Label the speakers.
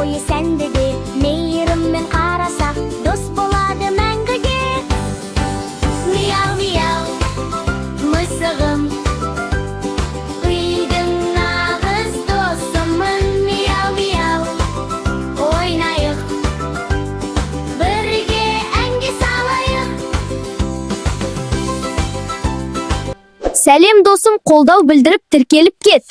Speaker 1: бойы сәнді де, мейіріммен қарасақ, дос болады мәңгіге. Мияу, мияу, мысығым, үйдің нағыз досымын. Мияу, мияу, ойнайық, бірге әнге салайық.
Speaker 2: Сәлем досым, қолдау білдіріп тіркеліп кет.